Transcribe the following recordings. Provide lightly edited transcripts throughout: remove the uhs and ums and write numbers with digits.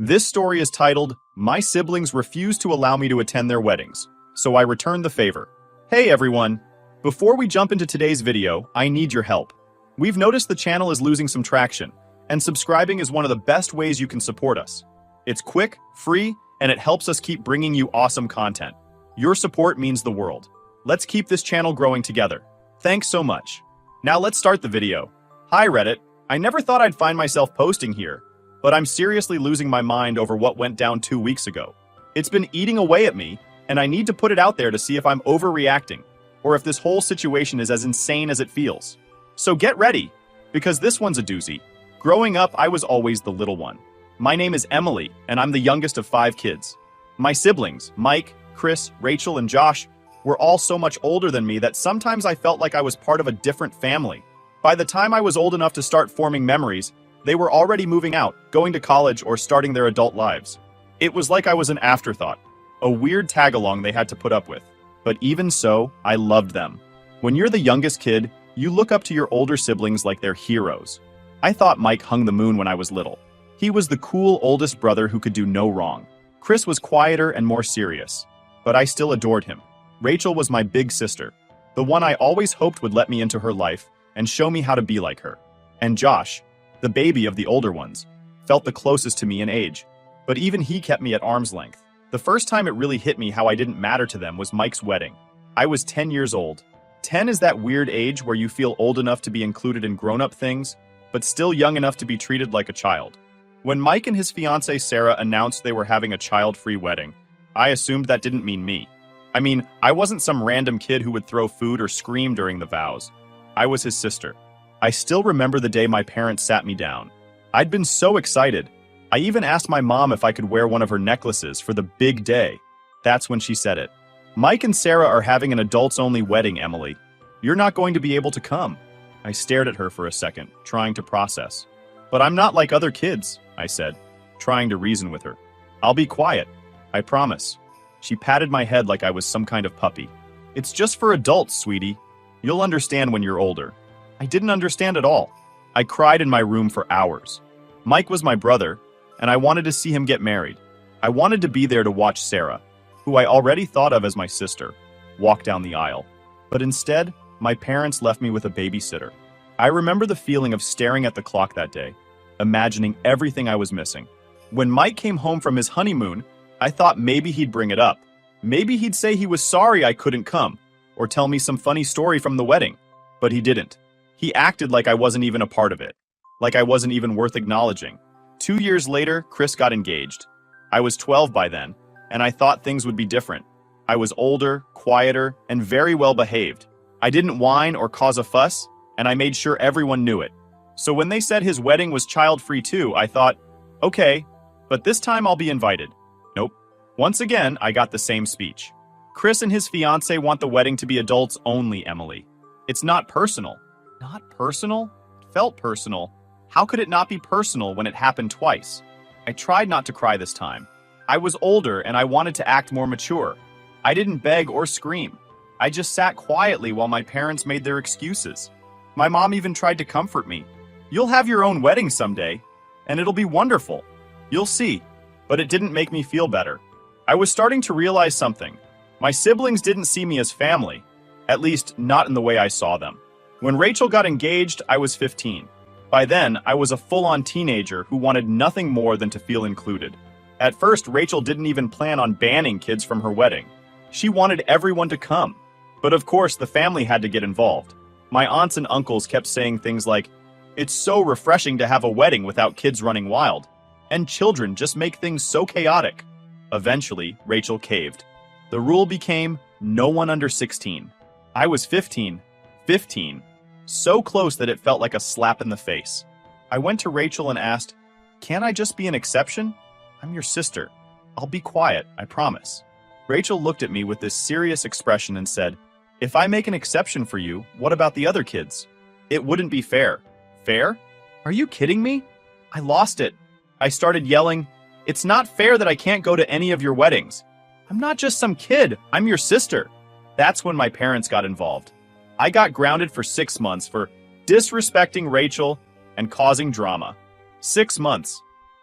This story is titled, My Siblings Refuse to Allow Me to Attend Their Weddings, so I return the favor. Hey everyone! Before we jump into today's video, I need your help. We've noticed the channel is losing some traction, and subscribing is one of the best ways you can support us. It's quick, free, and it helps us keep bringing you awesome content. Your support means the world. Let's keep this channel growing together. Thanks so much. Now let's start the video. Hi Reddit, I never thought I'd find myself posting here, but I'm seriously losing my mind over what went down 2 weeks ago. It's been eating away at me, and I need to put it out there to see if I'm overreacting, or if this whole situation is as insane as it feels. So get ready, because this one's a doozy. Growing up, I was always the little one. My name is Emily, and I'm the youngest of 5 kids. My siblings, Mike, Chris, Rachel, and Josh, were all so much older than me that sometimes I felt like I was part of a different family. By the time I was old enough to start forming memories, they were already moving out, going to college, or starting their adult lives. It was like I was an afterthought, a weird tag-along they had to put up with. But even so, I loved them. When you're the youngest kid, you look up to your older siblings like they're heroes. I thought Mike hung the moon when I was little. He was the cool oldest brother who could do no wrong. Chris was quieter and more serious, but I still adored him. Rachel was my big sister, the one I always hoped would let me into her life and show me how to be like her. And Josh, the baby of the older ones, felt the closest to me in age, but even he kept me at arm's length. The first time it really hit me how I didn't matter to them was Mike's wedding. I was 10 years old. 10 is that weird age where you feel old enough to be included in grown-up things, but still young enough to be treated like a child. When Mike and his fiancée Sarah announced they were having a child-free wedding, I assumed that didn't mean me. I mean, I wasn't some random kid who would throw food or scream during the vows. I was his sister. I still remember the day my parents sat me down. I'd been so excited. I even asked my mom if I could wear one of her necklaces for the big day. That's when she said it. Mike and Sarah are having an adults-only wedding, Emily. You're not going to be able to come. I stared at her for a second, trying to process. But I'm not like other kids, I said, trying to reason with her. I'll be quiet. I promise. She patted my head like I was some kind of puppy. It's just for adults, sweetie. You'll understand when you're older. I didn't understand at all. I cried in my room for hours. Mike was my brother, and I wanted to see him get married. I wanted to be there to watch Sarah, who I already thought of as my sister, walk down the aisle. But instead, my parents left me with a babysitter. I remember the feeling of staring at the clock that day, imagining everything I was missing. When Mike came home from his honeymoon, I thought maybe he'd bring it up. Maybe he'd say he was sorry I couldn't come, or tell me some funny story from the wedding. But he didn't. He acted like I wasn't even a part of it, like I wasn't even worth acknowledging. 2 years later, Chris got engaged. I was 12 by then, and I thought things would be different. I was older, quieter, and very well behaved. I didn't whine or cause a fuss, and I made sure everyone knew it. So when they said his wedding was child-free too, I thought, okay, but this time I'll be invited. Nope. Once again, I got the same speech. Chris and his fiancée want the wedding to be adults only, Emily. It's not personal. Not personal? It felt personal. How could it not be personal when it happened twice? I tried not to cry this time. I was older and I wanted to act more mature. I didn't beg or scream. I just sat quietly while my parents made their excuses. My mom even tried to comfort me. You'll have your own wedding someday, and it'll be wonderful. You'll see. But it didn't make me feel better. I was starting to realize something. My siblings didn't see me as family, at least not in the way I saw them. When Rachel got engaged, I was 15. By then, I was a full-on teenager who wanted nothing more than to feel included. At first, Rachel didn't even plan on banning kids from her wedding. She wanted everyone to come. But of course, the family had to get involved. My aunts and uncles kept saying things like, "It's so refreshing to have a wedding without kids running wild. And children just make things so chaotic." Eventually, Rachel caved. The rule became no one under 16. I was 15. 15. So close that it felt like a slap in the face. I went to Rachel and asked, "Can't I just be an exception? I'm your sister. I'll be quiet, I promise." Rachel looked at me with this serious expression and said, "If I make an exception for you, what about the other kids? It wouldn't be fair." Fair? Are you kidding me? I lost it. I started yelling, "It's not fair that I can't go to any of your weddings. I'm not just some kid, I'm your sister." That's when my parents got involved. I got grounded for 6 months for disrespecting Rachel and causing drama. 6 months.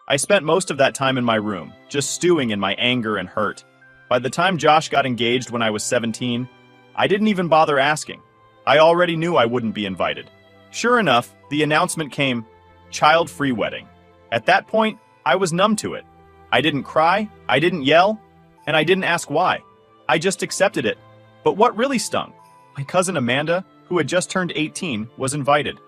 I spent most of that time in my room, just stewing in my anger and hurt. By the time Josh got engaged when I was 17, I didn't even bother asking. I already knew I wouldn't be invited. Sure enough, the announcement came, child-free wedding. At that point, I was numb to it. I didn't cry, I didn't yell, and I didn't ask why. I just accepted it. But what really stung? My cousin Amanda, who had just turned 18, was invited.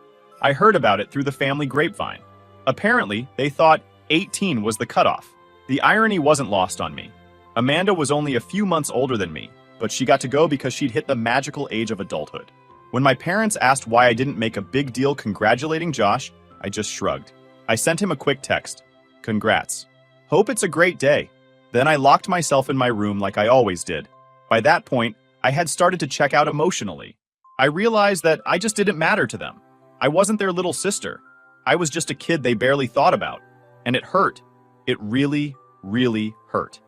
I heard about it through the family grapevine. Apparently, they thought 18 was the cutoff. The irony wasn't lost on me. Amanda was only a few months older than me, but she got to go because she'd hit the magical age of adulthood. When my parents asked why I didn't make a big deal congratulating Josh, I just shrugged. I sent him a quick text. Congrats. Hope it's a great day. Then I locked myself in my room like I always did. By that point, I had started to check out emotionally. I realized that I just didn't matter to them. I wasn't their little sister. I was just a kid they barely thought about. And it hurt. It really, really hurt.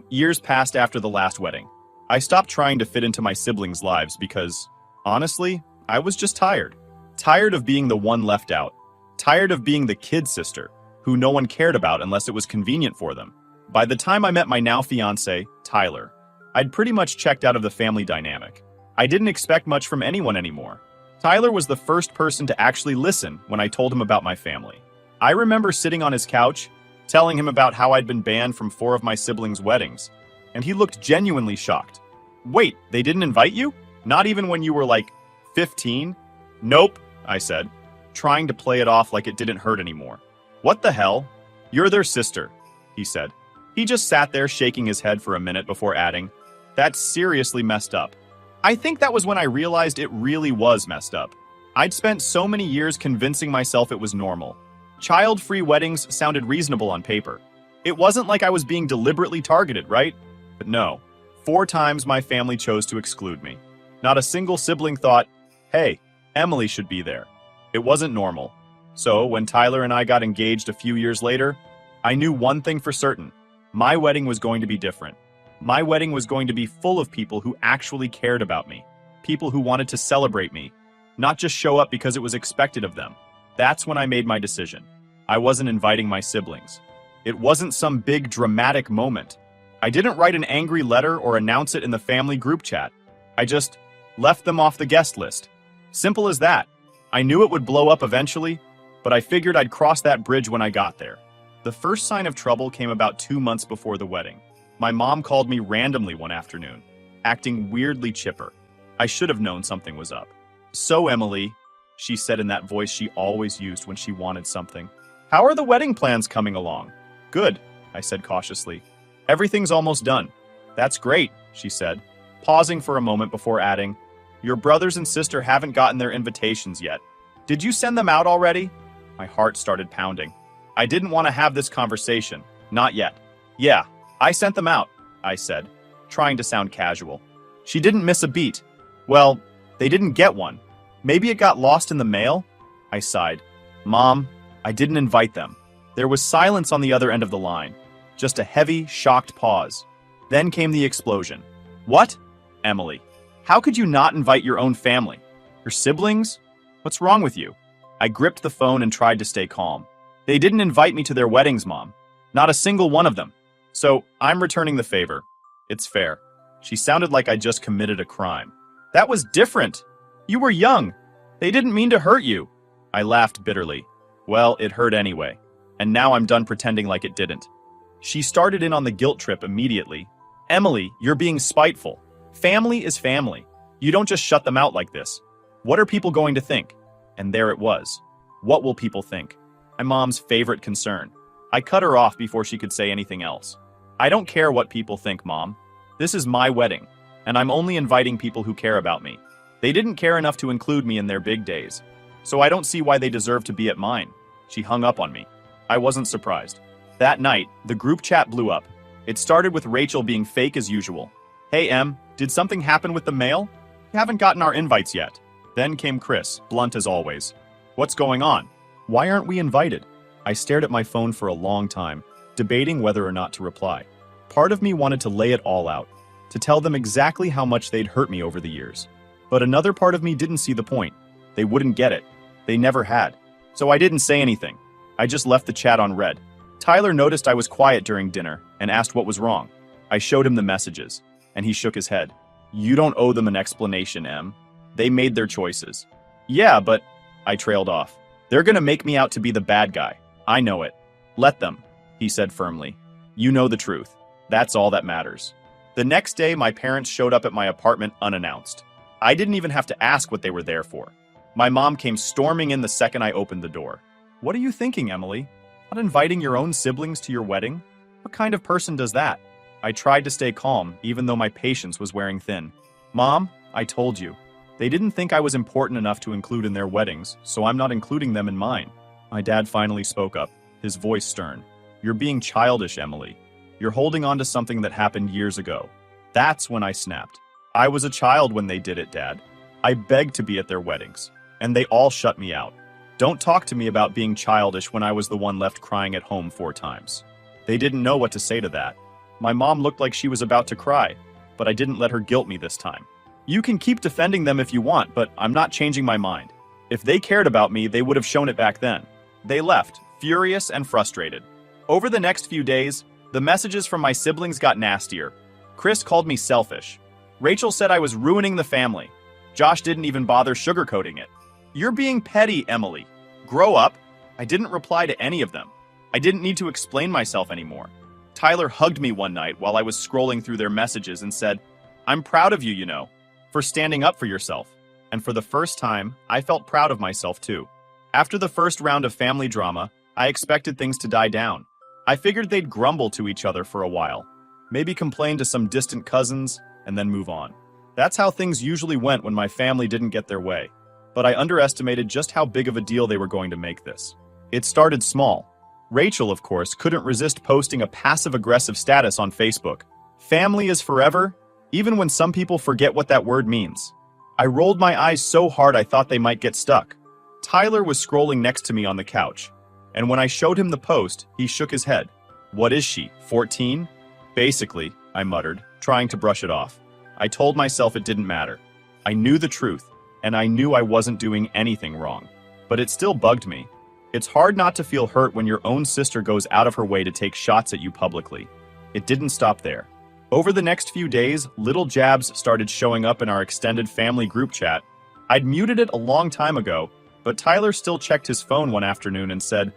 Years passed after the last wedding. I stopped trying to fit into my siblings' lives because, honestly, I was just tired. Tired of being the one left out. Tired of being the kid sister, who no one cared about unless it was convenient for them. By the time I met my now fiancé, Tyler, I'd pretty much checked out of the family dynamic. I didn't expect much from anyone anymore. Tyler was the first person to actually listen when I told him about my family. I remember sitting on his couch, telling him about how I'd been banned from 4 of my siblings' weddings, and he looked genuinely shocked. Wait, they didn't invite you? Not even when you were like 15? Nope, I said, trying to play it off like it didn't hurt anymore. What the hell? You're their sister, he said. He just sat there shaking his head for a minute before adding, that's seriously messed up. I think that was when I realized it really was messed up. I'd spent so many years convincing myself it was normal. Child-free weddings sounded reasonable on paper. It wasn't like I was being deliberately targeted, right? But no. 4 times my family chose to exclude me. Not a single sibling thought, hey, Emily should be there. It wasn't normal. So when Tyler and I got engaged a few years later, I knew one thing for certain. My wedding was going to be different. My wedding was going to be full of people who actually cared about me. People who wanted to celebrate me, not just show up because it was expected of them. That's when I made my decision. I wasn't inviting my siblings. It wasn't some big dramatic moment. I didn't write an angry letter or announce it in the family group chat. I just left them off the guest list. Simple as that. I knew it would blow up eventually, but I figured I'd cross that bridge when I got there. The first sign of trouble came about 2 months before the wedding. My mom called me randomly one afternoon, acting weirdly chipper. I should have known something was up. So, Emily, she said in that voice she always used when she wanted something. How are the wedding plans coming along? Good, I said cautiously. Everything's almost done. That's great, she said, pausing for a moment before adding, your brothers and sister haven't gotten their invitations yet. Did you send them out already? My heart started pounding. I didn't want to have this conversation. Not yet. Yeah, I sent them out, I said, trying to sound casual. She didn't miss a beat. Well, they didn't get one. Maybe it got lost in the mail? I sighed. Mom, I didn't invite them. There was silence on the other end of the line. Just a heavy, shocked pause. Then came the explosion. What? Emily. How could you not invite your own family? Your siblings? What's wrong with you? I gripped the phone and tried to stay calm. They didn't invite me to their weddings, Mom. Not a single one of them. So, I'm returning the favor. It's fair. She sounded like I just committed a crime. That was different. You were young. They didn't mean to hurt you. I laughed bitterly. Well, it hurt anyway. And now I'm done pretending like it didn't. She started in on the guilt trip immediately. Emily, you're being spiteful. Family is family. You don't just shut them out like this. What are people going to think? And there it was. What will people think? My mom's favorite concern. I cut her off before she could say anything else. I don't care what people think, Mom. This is my wedding, and I'm only inviting people who care about me. They didn't care enough to include me in their big days, so I don't see why they deserve to be at mine. She hung up on me. I wasn't surprised. That night, the group chat blew up. It started with Rachel being fake as usual. Hey, Em, did something happen with the mail? We haven't gotten our invites yet. Then came Chris, blunt as always. What's going on? Why aren't we invited? I stared at my phone for a long time, debating whether or not to reply. Part of me wanted to lay it all out, to tell them exactly how much they'd hurt me over the years. But another part of me didn't see the point. They wouldn't get it. They never had. So I didn't say anything. I just left the chat on read. Tyler noticed I was quiet during dinner and asked what was wrong. I showed him the messages, and he shook his head. You don't owe them an explanation, Em. They made their choices. Yeah, but... I trailed off. They're gonna make me out to be the bad guy. I know it. Let them, he said firmly. You know the truth. That's all that matters. The next day, my parents showed up at my apartment unannounced. I didn't even have to ask what they were there for. My mom came storming in the second I opened the door. What are you thinking, Emily? Not inviting your own siblings to your wedding? What kind of person does that? I tried to stay calm, even though my patience was wearing thin. Mom, I told you. They didn't think I was important enough to include in their weddings, so I'm not including them in mine. My dad finally spoke up, his voice stern. You're being childish, Emily. You're holding on to something that happened years ago. That's when I snapped. I was a child when they did it, Dad. I begged to be at their weddings, and they all shut me out. Don't talk to me about being childish when I was the one left crying at home 4 times. They didn't know what to say to that. My mom looked like she was about to cry, but I didn't let her guilt me this time. You can keep defending them if you want, but I'm not changing my mind. If they cared about me, they would have shown it back then. They left, furious and frustrated. Over the next few days, the messages from my siblings got nastier. Chris called me selfish. Rachel said I was ruining the family. Josh didn't even bother sugarcoating it. You're being petty, Emily. Grow up. I didn't reply to any of them. I didn't need to explain myself anymore. Tyler hugged me one night while I was scrolling through their messages and said, I'm proud of you, you know, for standing up for yourself. And for the first time, I felt proud of myself too. After the first round of family drama, I expected things to die down. I figured they'd grumble to each other for a while, maybe complain to some distant cousins, and then move on. That's how things usually went when my family didn't get their way. But I underestimated just how big of a deal they were going to make this. It started small. Rachel, of course, couldn't resist posting a passive-aggressive status on Facebook. Family is forever, even when some people forget what that word means. I rolled my eyes so hard I thought they might get stuck. Tyler was scrolling next to me on the couch, and when I showed him the post, he shook his head. What is she, 14? Basically, I muttered, trying to brush it off. I told myself it didn't matter. I knew the truth, and I knew I wasn't doing anything wrong. But it still bugged me. It's hard not to feel hurt when your own sister goes out of her way to take shots at you publicly. It didn't stop there. Over the next few days, little jabs started showing up in our extended family group chat. I'd muted it a long time ago, but Tyler still checked his phone one afternoon and said,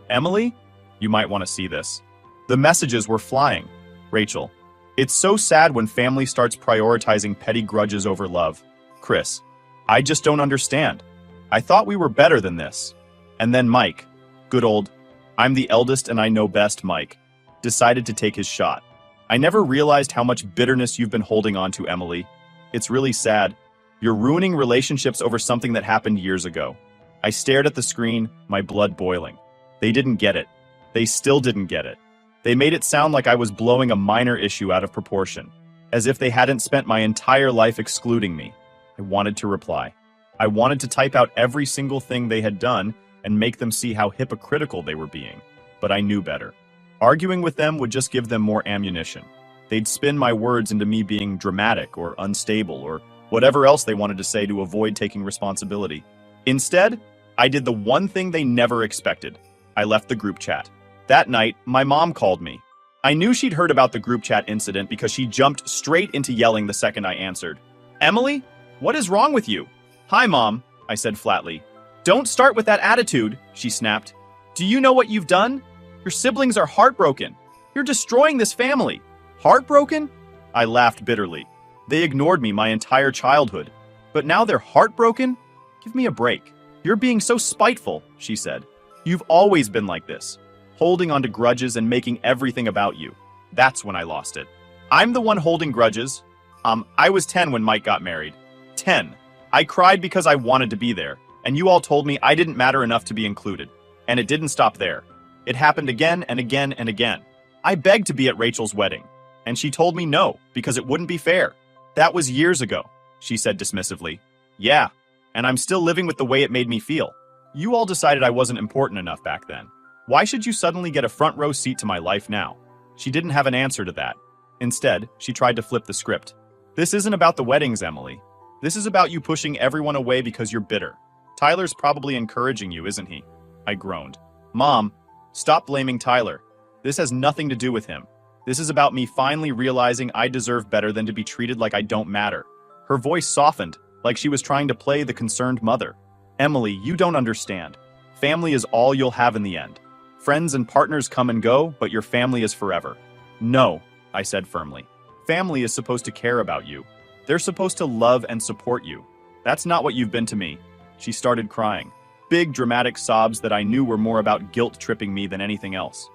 Emily? You might want to see this. The messages were flying. Rachel. It's so sad when family starts prioritizing petty grudges over love. Chris. I just don't understand. I thought we were better than this. And then Mike, good old, I'm the eldest and I know best Mike, decided to take his shot. I never realized how much bitterness you've been holding on to, Emily. It's really sad. You're ruining relationships over something that happened years ago. I stared at the screen, my blood boiling. They didn't get it. They still didn't get it. They made it sound like I was blowing a minor issue out of proportion, as if they hadn't spent my entire life excluding me. I wanted to reply. I wanted to type out every single thing they had done and make them see how hypocritical they were being, but I knew better. Arguing with them would just give them more ammunition. They'd spin my words into me being dramatic or unstable or whatever else they wanted to say to avoid taking responsibility. Instead, I did the one thing they never expected. I left the group chat. That night, my mom called me. I knew she'd heard about the group chat incident because she jumped straight into yelling the second I answered. Emily, what is wrong with you? Hi, Mom, I said flatly. Don't start with that attitude, she snapped. Do you know what you've done? Your siblings are heartbroken. You're destroying this family. Heartbroken? I laughed bitterly. They ignored me my entire childhood. But now they're heartbroken? Give me a break. You're being so spiteful, she said. You've always been like this, holding on to grudges and making everything about you. That's when I lost it. I'm the one holding grudges. I was 10 when Mike got married. 10. I cried because I wanted to be there, and you all told me I didn't matter enough to be included. And it didn't stop there. It happened again and again and again. I begged to be at Rachel's wedding, and she told me no, because it wouldn't be fair. That was years ago, she said dismissively. Yeah, and I'm still living with the way it made me feel. You all decided I wasn't important enough back then. Why should you suddenly get a front row seat to my life now? She didn't have an answer to that. Instead, she tried to flip the script. This isn't about the weddings, Emily. This is about you pushing everyone away because you're bitter. Tyler's probably encouraging you, isn't he? I groaned. Mom, stop blaming Tyler. This has nothing to do with him. This is about me finally realizing I deserve better than to be treated like I don't matter. Her voice softened, like she was trying to play the concerned mother. Emily, you don't understand. Family is all you'll have in the end. Friends and partners come and go, but your family is forever. No, I said firmly. Family is supposed to care about you. They're supposed to love and support you. That's not what you've been to me. She started crying. Big dramatic sobs that I knew were more about guilt-tripping me than anything else.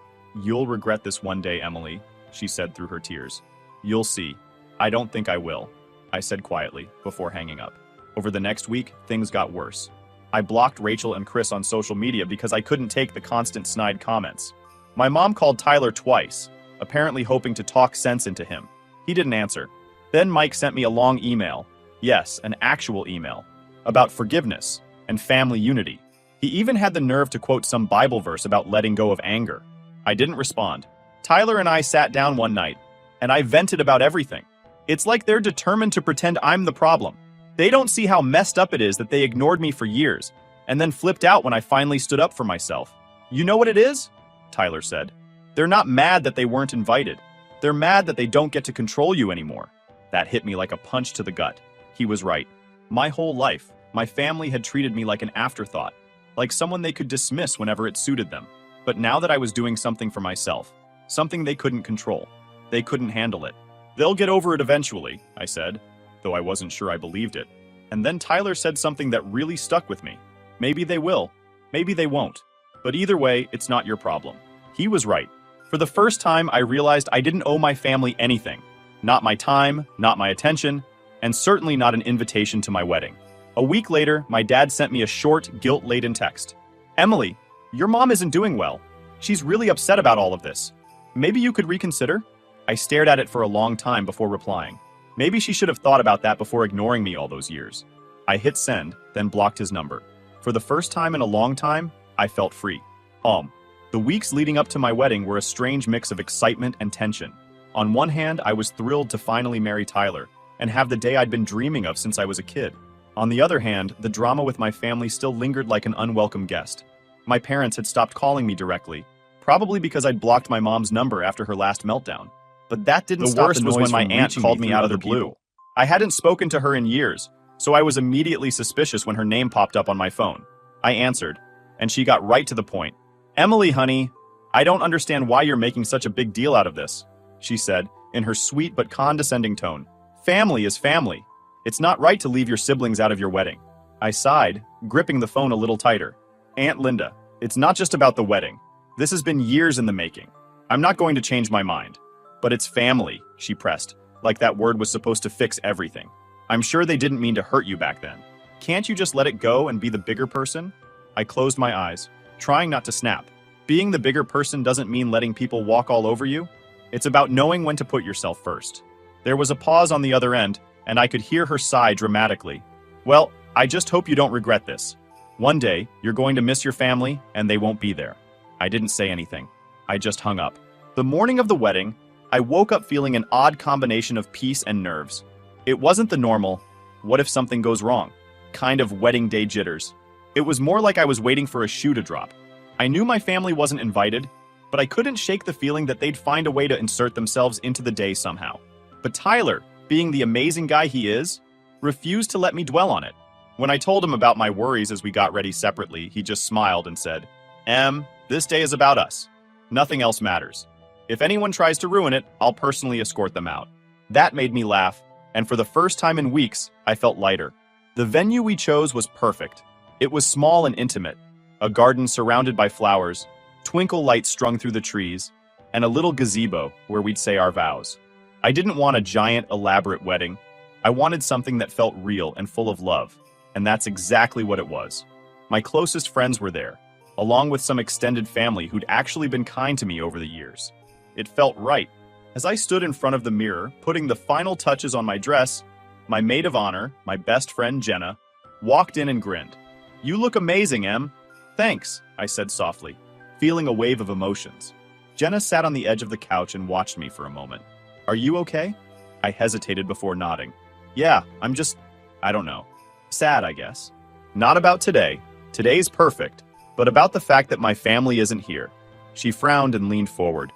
You'll regret this one day, Emily, she said through her tears. You'll see. I don't think I will, I said quietly, before hanging up. Over the next week, things got worse. I blocked Rachel and Chris on social media because I couldn't take the constant snide comments. My mom called Tyler twice, apparently hoping to talk sense into him. He didn't answer. Then Mike sent me a long email, yes, an actual email, about forgiveness and family unity. He even had the nerve to quote some Bible verse about letting go of anger. I didn't respond. Tyler and I sat down one night, and I vented about everything. It's like they're determined to pretend I'm the problem. They don't see how messed up it is that they ignored me for years, and then flipped out when I finally stood up for myself. You know what it is? Tyler said. They're not mad that they weren't invited. They're mad that they don't get to control you anymore. That hit me like a punch to the gut. He was right. My whole life, my family had treated me like an afterthought, like someone they could dismiss whenever it suited them. But now that I was doing something for myself, something they couldn't control, they couldn't handle it. They'll get over it eventually, I said, though I wasn't sure I believed it. And then Tyler said something that really stuck with me. Maybe they will, maybe they won't. But either way, it's not your problem. He was right. For the first time, I realized I didn't owe my family anything. Not my time, not my attention, and certainly not an invitation to my wedding. A week later, my dad sent me a short, guilt-laden text. Emily, your mom isn't doing well. She's really upset about all of this. Maybe you could reconsider? I stared at it for a long time before replying. Maybe she should have thought about that before ignoring me all those years. I hit send, then blocked his number. For the first time in a long time, I felt free. The weeks leading up to my wedding were a strange mix of excitement and tension. On one hand, I was thrilled to finally marry Tyler and have the day I'd been dreaming of since I was a kid. On the other hand, the drama with my family still lingered like an unwelcome guest. My parents had stopped calling me directly, probably because I'd blocked my mom's number after her last meltdown. But that didn't stop. The worst was when my aunt called me out of the blue. I hadn't spoken to her in years, so I was immediately suspicious when her name popped up on my phone. I answered, and she got right to the point. Emily, honey, I don't understand why you're making such a big deal out of this, she said, in her sweet but condescending tone. Family is family. It's not right to leave your siblings out of your wedding. I sighed, gripping the phone a little tighter. Aunt Linda, it's not just about the wedding. This has been years in the making. I'm not going to change my mind. But it's family, she pressed, like that word was supposed to fix everything. I'm sure they didn't mean to hurt you back then. Can't you just let it go and be the bigger person? I closed my eyes, trying not to snap. Being the bigger person doesn't mean letting people walk all over you. It's about knowing when to put yourself first. There was a pause on the other end, and I could hear her sigh dramatically. Well, I just hope you don't regret this. One day, you're going to miss your family, and they won't be there. I didn't say anything. I just hung up. The morning of the wedding, I woke up feeling an odd combination of peace and nerves. It wasn't the normal, what if something goes wrong, kind of wedding day jitters. It was more like I was waiting for a shoe to drop. I knew my family wasn't invited, but I couldn't shake the feeling that they'd find a way to insert themselves into the day somehow. But Tyler, being the amazing guy he is, refused to let me dwell on it. When I told him about my worries as we got ready separately, he just smiled and said, this day is about us. Nothing else matters. If anyone tries to ruin it, I'll personally escort them out. That made me laugh, and for the first time in weeks, I felt lighter. The venue we chose was perfect. It was small and intimate, a garden surrounded by flowers, twinkle lights strung through the trees, and a little gazebo where we'd say our vows. I didn't want a giant, elaborate wedding. I wanted something that felt real and full of love, and that's exactly what it was. My closest friends were there, along with some extended family who'd actually been kind to me over the years. It felt right. As I stood in front of the mirror, putting the final touches on my dress, my maid of honor, my best friend Jenna, walked in and grinned. You look amazing, Em. Thanks, I said softly, feeling a wave of emotions. Jenna sat on the edge of the couch and watched me for a moment. Are you okay? I hesitated before nodding. Yeah, I don't know. Sad, I guess. Not about today. Today's perfect. but about the fact that my family isn't here. She frowned and leaned forward.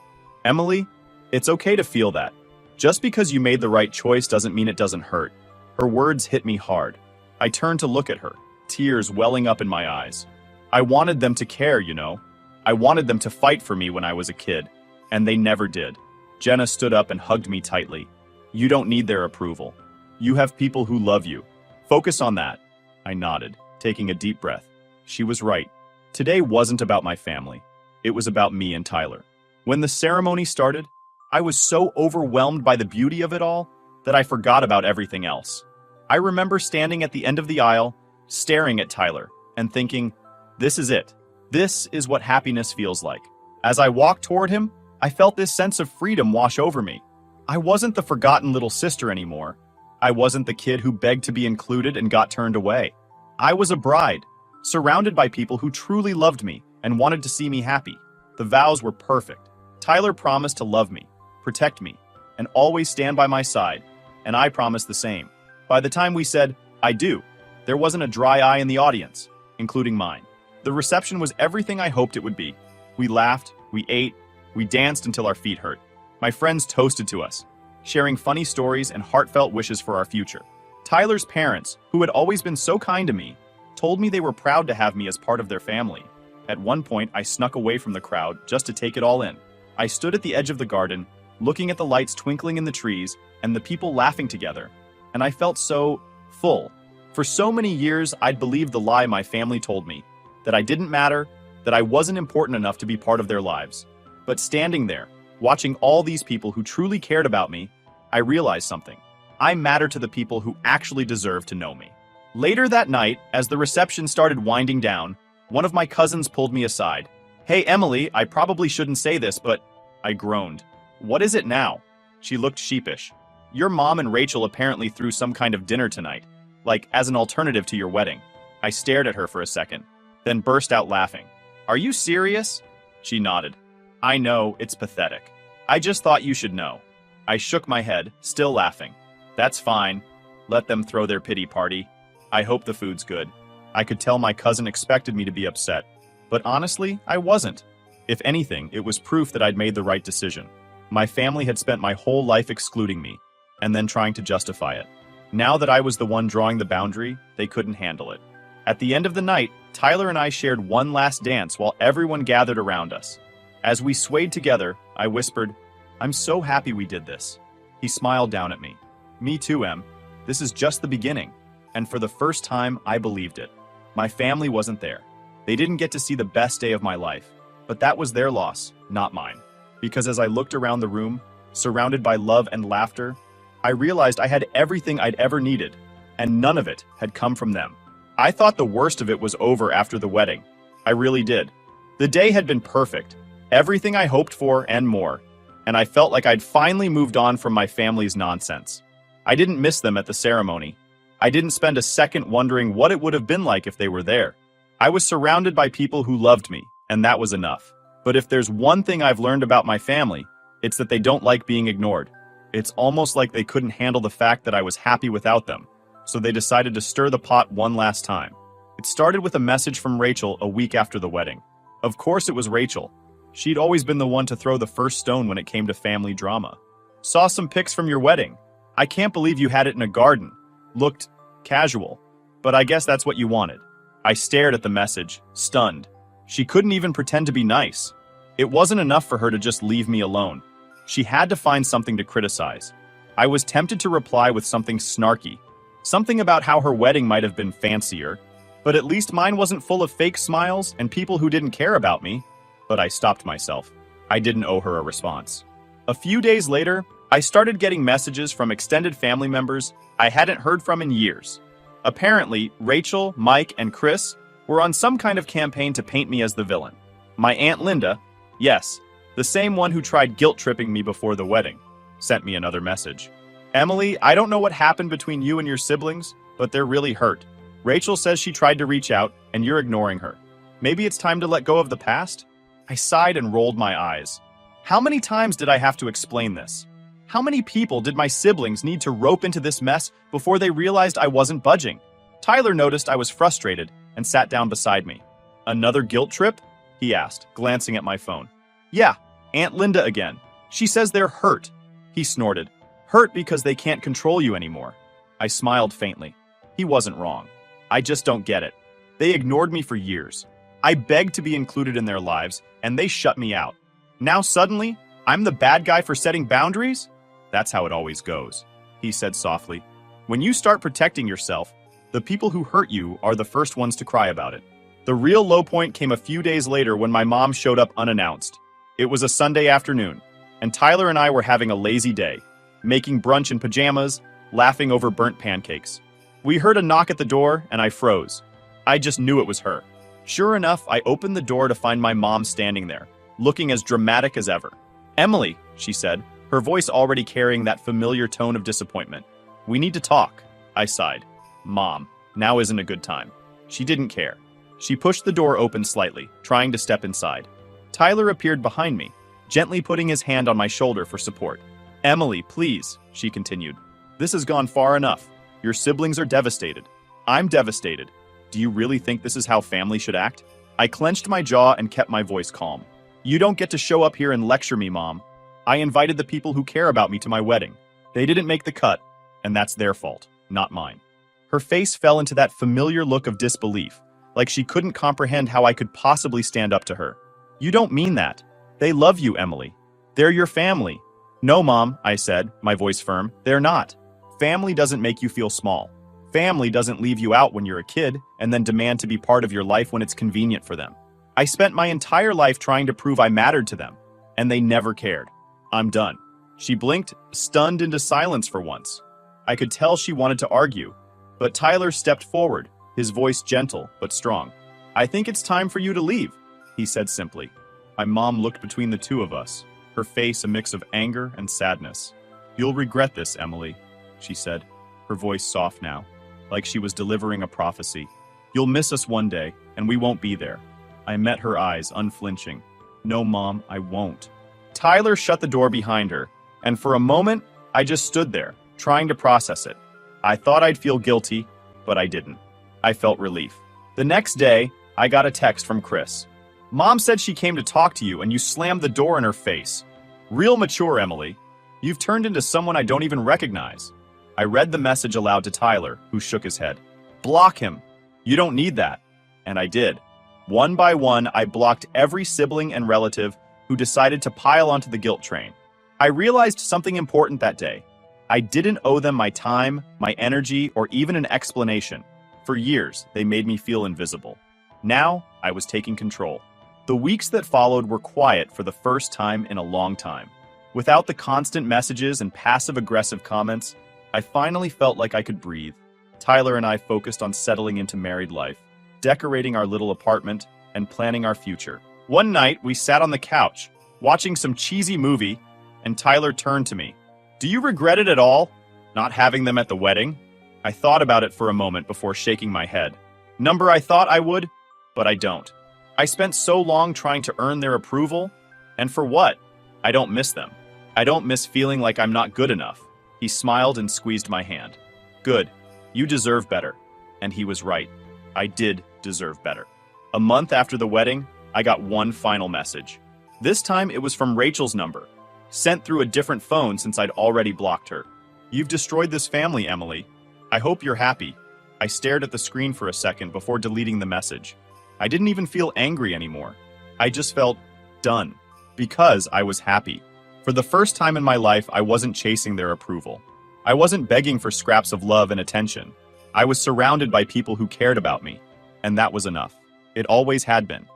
Emily, it's okay to feel that. Just because you made the right choice doesn't mean it doesn't hurt. Her words hit me hard. I turned to look at her, tears welling up in my eyes. I wanted them to care, you know. I wanted them to fight for me when I was a kid, and they never did. Jenna stood up and hugged me tightly. You don't need their approval. You have people who love you. Focus on that. I nodded, taking a deep breath. She was right. Today wasn't about my family. It was about me and Tyler. When the ceremony started, I was so overwhelmed by the beauty of it all that I forgot about everything else. I remember standing at the end of the aisle, staring at Tyler, and thinking, this is it. This is what happiness feels like. As I walked toward him, I felt this sense of freedom wash over me. I wasn't the forgotten little sister anymore. I wasn't the kid who begged to be included and got turned away. I was a bride, surrounded by people who truly loved me and wanted to see me happy. The vows were perfect. Tyler promised to love me, protect me, and always stand by my side, and I promised the same. By the time we said, I do, there wasn't a dry eye in the audience, including mine. The reception was everything I hoped it would be. We laughed, we ate, we danced until our feet hurt. My friends toasted to us, sharing funny stories and heartfelt wishes for our future. Tyler's parents, who had always been so kind to me, told me they were proud to have me as part of their family. At one point, I snuck away from the crowd just to take it all in. I stood at the edge of the garden, looking at the lights twinkling in the trees and the people laughing together, and I felt so full. For so many years, I'd believed the lie my family told me, that I didn't matter, that I wasn't important enough to be part of their lives. But standing there, watching all these people who truly cared about me, I realized something. I matter to the people who actually deserve to know me. Later that night, as the reception started winding down, one of my cousins pulled me aside. Hey, Emily, I probably shouldn't say this, but I groaned. What is it now? She looked sheepish. Your mom and Rachel apparently threw some kind of dinner tonight, like as an alternative to your wedding. I stared at her for a second, then burst out laughing. Are you serious? She nodded. I know, it's pathetic. I just thought you should know. I shook my head, still laughing. That's fine. Let them throw their pity party. I hope the food's good. I could tell my cousin expected me to be upset, but honestly, I wasn't. If anything, it was proof that I'd made the right decision. My family had spent my whole life excluding me, and then trying to justify it. Now that I was the one drawing the boundary, they couldn't handle it. At the end of the night, Tyler and I shared one last dance while everyone gathered around us. As we swayed together, I whispered, I'm so happy we did this. He smiled down at me. Me too, Em. This is just the beginning. And for the first time, I believed it. My family wasn't there. They didn't get to see the best day of my life. But that was their loss, not mine. Because as I looked around the room, surrounded by love and laughter, I realized I had everything I'd ever needed, and none of it had come from them. I thought the worst of it was over after the wedding. I really did. The day had been perfect, everything I hoped for and more, and I felt like I'd finally moved on from my family's nonsense. I didn't miss them at the ceremony. I didn't spend a second wondering what it would have been like if they were there. I was surrounded by people who loved me, and that was enough. But if there's one thing I've learned about my family, it's that they don't like being ignored. It's almost like they couldn't handle the fact that I was happy without them, so they decided to stir the pot one last time. It started with a message from Rachel a week after the wedding. Of course it was Rachel. She'd always been the one to throw the first stone when it came to family drama. Saw some pics from your wedding. I can't believe you had it in a garden. Looked casual, but I guess that's what you wanted. I stared at the message, stunned. She couldn't even pretend to be nice. It wasn't enough for her to just leave me alone. She had to find something to criticize. I was tempted to reply with something snarky, something about how her wedding might have been fancier, but at least mine wasn't full of fake smiles and people who didn't care about me. But I stopped myself. I didn't owe her a response. A few days later, I started getting messages from extended family members I hadn't heard from in years. Apparently, Rachel, Mike, and Chris were on some kind of campaign to paint me as the villain. My Aunt Linda, yes, the same one who tried guilt-tripping me before the wedding, sent me another message. Emily, I don't know what happened between you and your siblings, but they're really hurt. Rachel says she tried to reach out, and you're ignoring her. Maybe it's time to let go of the past? I sighed and rolled my eyes. How many times did I have to explain this? How many people did my siblings need to rope into this mess before they realized I wasn't budging? Tyler noticed I was frustrated and sat down beside me. Another guilt trip? He asked, glancing at my phone. Yeah, Aunt Linda again. She says they're hurt. He snorted. Hurt because they can't control you anymore. I smiled faintly. He wasn't wrong. I just don't get it. They ignored me for years. I begged to be included in their lives, and they shut me out. Now suddenly, I'm the bad guy for setting boundaries? That's how it always goes, he said softly. When you start protecting yourself, the people who hurt you are the first ones to cry about it. The real low point came a few days later when my mom showed up unannounced. It was a Sunday afternoon, and Tyler and I were having a lazy day, making brunch in pajamas, laughing over burnt pancakes. We heard a knock at the door, and I froze. I just knew it was her. Sure enough, I opened the door to find my mom standing there, looking as dramatic as ever. Emily, she said, her voice already carrying that familiar tone of disappointment. We need to talk, I sighed. Mom, now isn't a good time. She didn't care. She pushed the door open slightly, trying to step inside. Tyler appeared behind me, gently putting his hand on my shoulder for support. Emily, please, she continued. This has gone far enough. Your siblings are devastated. I'm devastated. Do you really think this is how family should act? I clenched my jaw and kept my voice calm. You don't get to show up here and lecture me, Mom. I invited the people who care about me to my wedding. They didn't make the cut, and that's their fault, not mine. Her face fell into that familiar look of disbelief, like she couldn't comprehend how I could possibly stand up to her. You don't mean that. They love you, Emily. They're your family. No, Mom, I said, my voice firm. They're not. Family doesn't make you feel small. Family doesn't leave you out when you're a kid and then demand to be part of your life when it's convenient for them. I spent my entire life trying to prove I mattered to them, and they never cared. I'm done. She blinked, stunned into silence for once. I could tell she wanted to argue, but Tyler stepped forward, his voice gentle but strong. I think it's time for you to leave, he said simply. My mom looked between the two of us, her face a mix of anger and sadness. You'll regret this, Emily, she said, her voice soft now, like she was delivering a prophecy. You'll miss us one day, and we won't be there. I met her eyes, unflinching. No, Mom, I won't. Tyler shut the door behind her, and for a moment, I just stood there, trying to process it. I thought I'd feel guilty, but I didn't. I felt relief. The next day, I got a text from Chris. Mom said she came to talk to you and you slammed the door in her face. Real mature, Emily. You've turned into someone I don't even recognize. I read the message aloud to Tyler, who shook his head. Block him. You don't need that. And I did. One by one, I blocked every sibling and relative who decided to pile onto the guilt train. I realized something important that day. I didn't owe them my time, my energy, or even an explanation. For years, they made me feel invisible. Now, I was taking control. The weeks that followed were quiet for the first time in a long time. Without the constant messages and passive-aggressive comments, I finally felt like I could breathe. Tyler and I focused on settling into married life, decorating our little apartment, and planning our future. One night, we sat on the couch, watching some cheesy movie, and Tyler turned to me. Do you regret it at all, not having them at the wedding? I thought about it for a moment before shaking my head. Number I thought I would, but I don't. I spent so long trying to earn their approval, and for what? I don't miss them. I don't miss feeling like I'm not good enough. He smiled and squeezed my hand. Good. You deserve better. And he was right. I did deserve better. A month after the wedding, I got one final message. This time it was from Rachel's number, sent through a different phone since I'd already blocked her. You've destroyed this family, Emily. I hope you're happy. I stared at the screen for a second before deleting the message. I didn't even feel angry anymore. I just felt done, because I was happy. For the first time in my life, I wasn't chasing their approval. I wasn't begging for scraps of love and attention. I was surrounded by people who cared about me, and that was enough. It always had been.